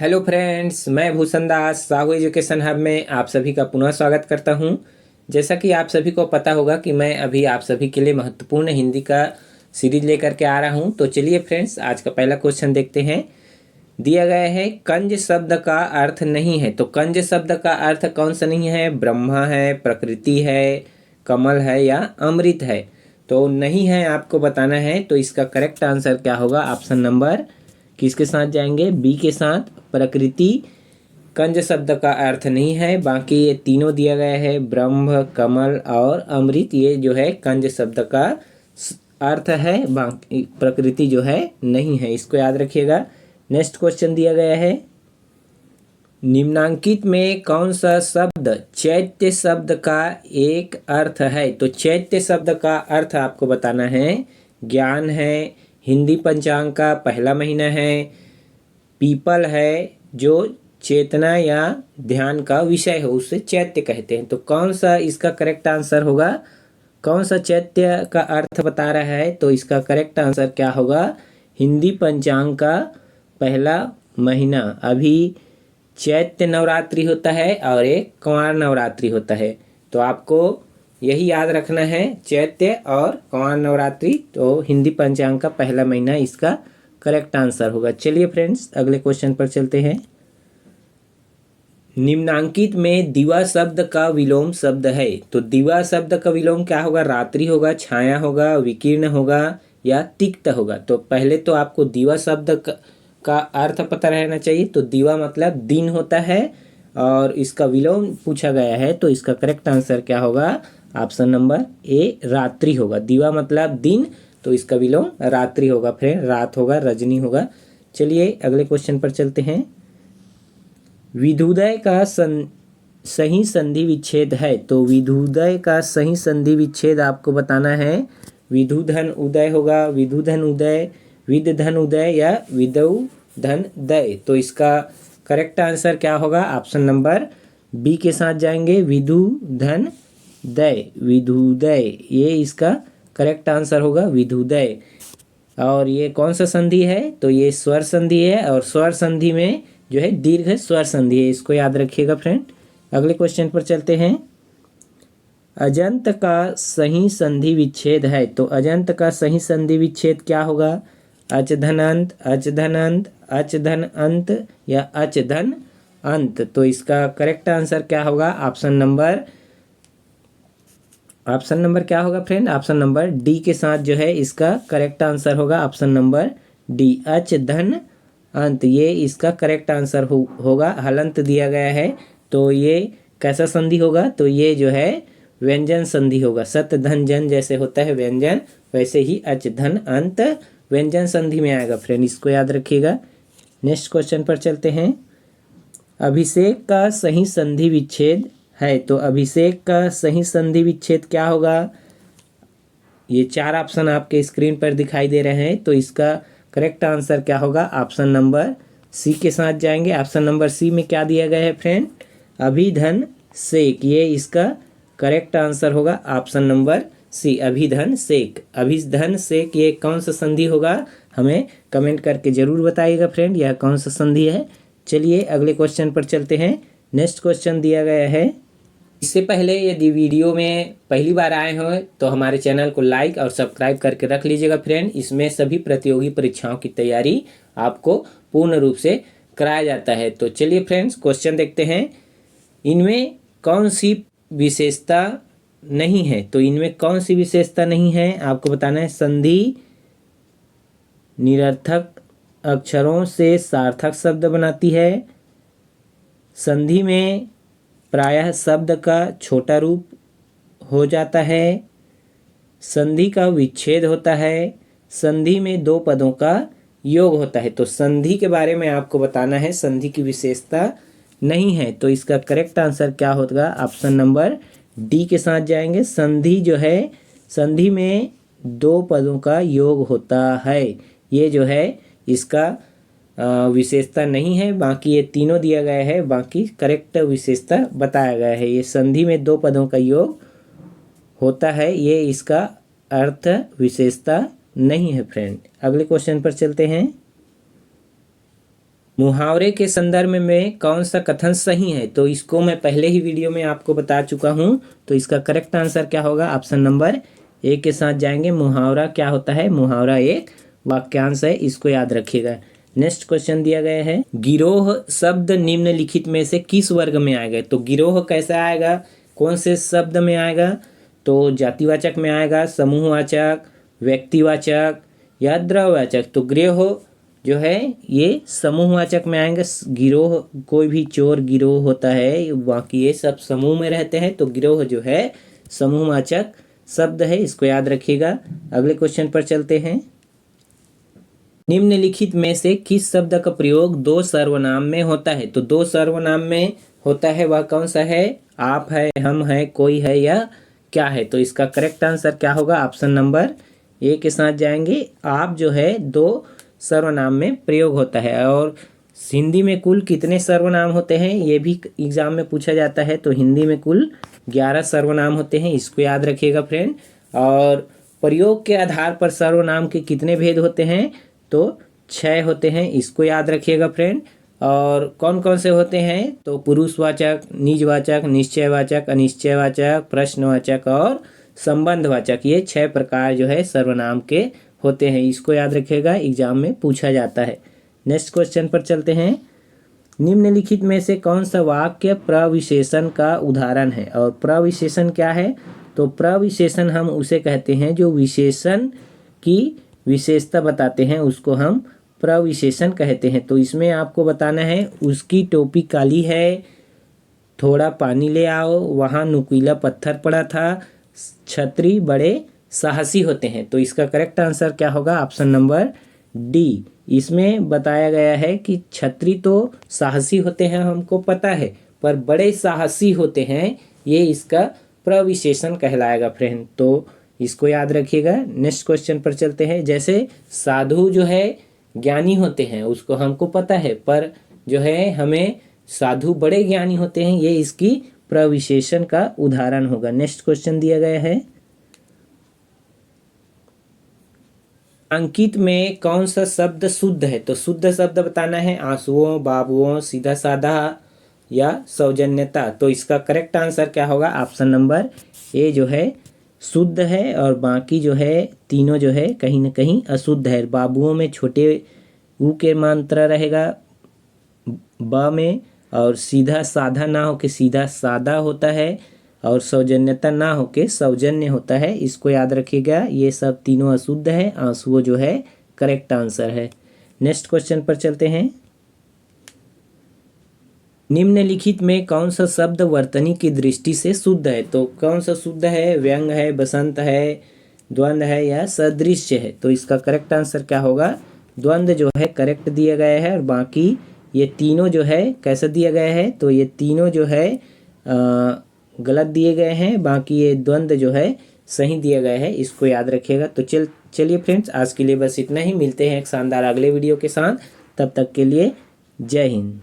Hello friends, मैं भूषण दास Sahu education hub में आप सभी का पुनः स्वागत करता हूं। जैसा कि आप सभी को पता होगा कि मैं अभी आप सभी के लिए महत्वपूर्ण हिंदी का सीरीज लेकर के आ रहा हूं। तो चलिए फ्रेंड्स, आज का पहला क्वेश्चन देखते हैं। दिया गया है कंज शब्द का अर्थ नहीं है। तो कंज शब्द का अर्थ कौन सा नहीं है? ब्रह्मा है, प्रकृति है, कमल है या अमृत है? तो नहीं है आपको बताना है। तो इसका करेक्ट आंसर क्या होगा? ऑप्शन नंबर किसके साथ जाएंगे? बी के साथ। प्रकृति कंज शब्द का अर्थ नहीं है। बाकी ये तीनों दिया गया है, ब्रह्म, कमल और अमृत, ये जो है कंज शब्द का अर्थ है। बाकी प्रकृति जो है नहीं है, इसको याद रखिएगा। नेक्स्ट क्वेश्चन दिया गया है, निम्नांकित में कौन सा शब्द चैत्य शब्द का एक अर्थ है? तो चैत्य शब्द का अर्थ आपको बताना है। ज्ञान है, हिंदी पंचांग का पहला महीना है, पीपल है जो चेतना या ध्यान का विषय हो, उससे चैत्य कहते हैं। तो कौन सा इसका करेक्ट आंसर होगा? कौन सा चैत्य का अर्थ बता रहा है? तो इसका करेक्ट आंसर क्या होगा? हिंदी पंचांग का पहला महीना। अभी चैत्य नवरात्रि होता है और एक कुंवार नवरात्रि होता है। तो आपको यही याद रखना है, चैत्य और कुंवार नवरात्रि। तो हिंदी पंचांग का पहला महीना इसका करेक्ट आंसर होगा। चलिए फ्रेंड्स, अगले क्वेश्चन पर चलते हैं। निम्नांकित में दिवा शब्द का विलोम शब्द है। तो दिवा शब्द का विलोम क्या होगा? रात्रि होगा, छाया होगा, विकीर्ण होगा या तिक्त होगा? तो पहले तो आपको दिवा शब्द का अर्थ पता रहना चाहिए। तो दिवा मतलब दिन होता है और इसका विलोम पूछा गया है। तो इसका करेक्ट आंसर क्या होगा? ऑप्शन नंबर ए, रात्रि होगा। दिवा मतलब दिन, तो इसका विलोम रात्रि होगा। फ्रेंड, रात होगा, रजनी होगा। चलिए अगले क्वेश्चन पर चलते हैं। विधुदय का सही संधि विच्छेद है। तो विधुदय का सही संधि विच्छेद आपको बताना है। विधुधन उदय होगा, विधुधन उदय, विधधन उदय या विदुधन दय। तो इसका करेक्ट आंसर क्या होगा? ऑप्शन नंबर बी के साथ जाएंगे, विधुधन दय, विधुदय, ये इसका करेक्ट आंसर होगा, विधुदय। और ये कौन सा संधि है? तो ये स्वर संधि है और स्वर संधि में जो है दीर्घ स्वर संधि है, इसको याद रखिएगा फ्रेंड। अगले क्वेश्चन पर चलते हैं। अजंत का सही संधि विच्छेद है। तो अजंत का सही संधि विच्छेद क्या होगा? अच धन अंत, अच धन अंत, अच धन अंत या अच धन अंत। तो इसका करेक्ट आंसर क्या होगा? ऑप्शन नंबर क्या होगा फ्रेंड? ऑप्शन नंबर डी के साथ जो है इसका करेक्ट आंसर होगा, ऑप्शन नंबर डी, अच धन अंत, ये इसका करेक्ट आंसर होगा। हलंत दिया गया है, तो ये कैसा संधि होगा? तो ये जो है व्यंजन संधि होगा। सत धन जन जैसे होता है व्यंजन, वैसे ही अच धन अंत व्यंजन संधि में आएगा फ्रेंड, इसको याद रखिएगा। नेक्स्ट क्वेश्चन पर चलते हैं। अभिषेक का सही संधि विच्छेद है। तो अभिषेक का सही संधि विच्छेद क्या होगा? ये चार ऑप्शन आपके स्क्रीन पर दिखाई दे रहे हैं। तो इसका करेक्ट आंसर क्या होगा? ऑप्शन नंबर सी के साथ जाएंगे। ऑप्शन नंबर सी में क्या दिया गया है फ्रेंड? अभिधन सेक, ये इसका करेक्ट आंसर होगा, ऑप्शन नंबर सी, अभिधन सेक। अभिधन सेक ये कौन सा संधि होगा? हमें कमेंट करके जरूर बताइएगा फ्रेंड, यह कौन सा संधि है। चलिए अगले क्वेश्चन पर चलते हैं। नेक्स्ट क्वेश्चन दिया गया है। इससे पहले यदि वीडियो में पहली बार आए हो तो हमारे चैनल को लाइक और सब्सक्राइब करके रख लीजिएगा फ्रेंड। इसमें सभी प्रतियोगी परीक्षाओं की तैयारी आपको पूर्ण रूप से कराया जाता है। तो चलिए फ्रेंड्स, क्वेश्चन देखते हैं। इनमें कौन सी विशेषता नहीं है? तो इनमें कौन सी विशेषता नहीं है आपको बताना है। संधि निरर्थक अक्षरों से सार्थक शब्द बनाती है। संधि में प्रायः शब्द का छोटा रूप हो जाता है। संधि का विच्छेद होता है। संधि में दो पदों का योग होता है। तो संधि के बारे में आपको बताना है, संधि की विशेषता नहीं है। तो इसका करेक्ट आंसर क्या होगा? ऑप्शन नंबर डी के साथ जाएंगे। संधि जो है, संधि में दो पदों का योग होता है, ये जो है इसका विशेषता नहीं है। बाकी ये तीनों दिया गया है, बाकी करेक्ट विशेषता बताया गया है। ये संधि में दो पदों का योग होता है, ये इसका अर्थ विशेषता नहीं है फ्रेंड। अगले क्वेश्चन पर चलते हैं। मुहावरे के संदर्भ में कौन सा कथन सही है? तो इसको मैं पहले ही वीडियो में आपको बता चुका हूँ। तो इसका करेक्ट आंसर क्या होगा? ऑप्शन नंबर ए के साथ जाएंगे। मुहावरा क्या होता है? मुहावरा एक वाक्यांश है, इसको याद रखिएगा। नेक्स्ट क्वेश्चन दिया गया है, गिरोह शब्द निम्नलिखित में से किस वर्ग में आएगा? तो गिरोह कैसा आएगा, कौन से शब्द में आएगा? तो जातिवाचक में आएगा, समूहवाचक, व्यक्तिवाचक या द्रव्यवाचक? तो गिरोह जो है ये समूहवाचक में आएंगे। गिरोह कोई भी चोर गिरोह होता है, बाकी ये सब समूह में रहते हैं, तो गिरोह जो है समूहवाचक शब्द है, इसको याद रखिएगा। अगले क्वेश्चन पर चलते हैं। निम्नलिखित में से किस शब्द का प्रयोग दो सर्वनाम में होता है? तो दो सर्वनाम में होता है वह कौन सा है? आप है, हम है, कोई है या क्या है? तो इसका करेक्ट आंसर क्या होगा? ऑप्शन नंबर ए के साथ जाएंगे। आप जो है दो सर्वनाम में प्रयोग होता है। और हिंदी में कुल कितने सर्वनाम होते हैं ये भी एग्जाम में पूछा जाता है। तो हिंदी में कुल 11 सर्वनाम होते हैं, इसको याद रखिएगा फ्रेंड। और प्रयोग के आधार पर सर्वनाम के कितने भेद होते हैं? तो 6 होते हैं, इसको याद रखिएगा फ्रेंड। और कौन कौन से होते हैं? तो पुरुषवाचक, निजवाचक, निश्चयवाचक, अनिश्चयवाचक, प्रश्नवाचक और संबंधवाचक, ये 6 प्रकार जो है सर्वनाम के होते हैं, इसको याद रखिएगा, एग्जाम में पूछा जाता है। नेक्स्ट क्वेश्चन पर चलते हैं। निम्नलिखित में से कौन सा वाक्य प्रविशेषण का उदाहरण है? और प्रविशेषण क्या है? तो प्रविशेषण हम उसे कहते हैं जो विशेषण की विशेषता बताते हैं, उसको हम प्रविशेषण कहते हैं। तो इसमें आपको बताना है, उसकी टोपी काली है, थोड़ा पानी ले आओ, वहाँ नुकीला पत्थर पड़ा था, छतरी बड़े साहसी होते हैं। तो इसका करेक्ट आंसर क्या होगा? Option number D. इसमें बताया गया है कि छतरी तो साहसी होते हैं हमको पता है, पर बड़े साहसी होते हैं, ये इसका प्रविशेषण कहलाएगा फ्रेंड। तो इसको याद रखिएगा। नेक्स्ट क्वेश्चन पर चलते हैं। जैसे साधु जो है ज्ञानी होते हैं, उसको हमको पता है, पर जो है हमें साधु बड़े ज्ञानी होते हैं, ये इसकी प्रविशेषण का उदाहरण होगा। नेक्स्ट क्वेश्चन दिया गया है, अंकित में कौन सा शब्द शुद्ध है? तो शुद्ध शब्द बताना है, आंसुओं, बाबुओं, सीधा साधा या सौजन्यता। तो इसका करेक्ट आंसर क्या होगा? ऑप्शन नंबर ए जो है शुद्ध है, और बाकी जो है तीनों जो है कहीं ना कहीं अशुद्ध है। बाबुओं में छोटे ऊ के मात्रा रहेगा ब में, और सीधा साधा ना हो के सीधा सादा होता है, और सौजन्यता ना हो के सौजन्य होता है, इसको याद रखिएगा। ये सब तीनों अशुद्ध है, आंसुओं जो है करेक्ट आंसर है। नेक्स्ट क्वेश्चन पर चलते हैं। निम्नलिखित में कौन सा शब्द वर्तनी की दृष्टि से शुद्ध है? तो कौन सा शुद्ध है? व्यंग है, बसंत है, द्वंद्व है या सदृश्य है? तो इसका करेक्ट आंसर क्या होगा? द्वंद्व जो है करेक्ट दिया गया है, और बाकी ये तीनों जो है कैसा दिया गया है? तो ये तीनों जो है गलत दिए गए हैं, बाकी ये द्वंद्व जो है सही दिया गया है, इसको याद रखिएगा। तो चलिए फ्रेंड्स, आज के लिए बस इतना ही। मिलते हैं एक शानदार अगले वीडियो के साथ, तब तक के लिए जय हिंद।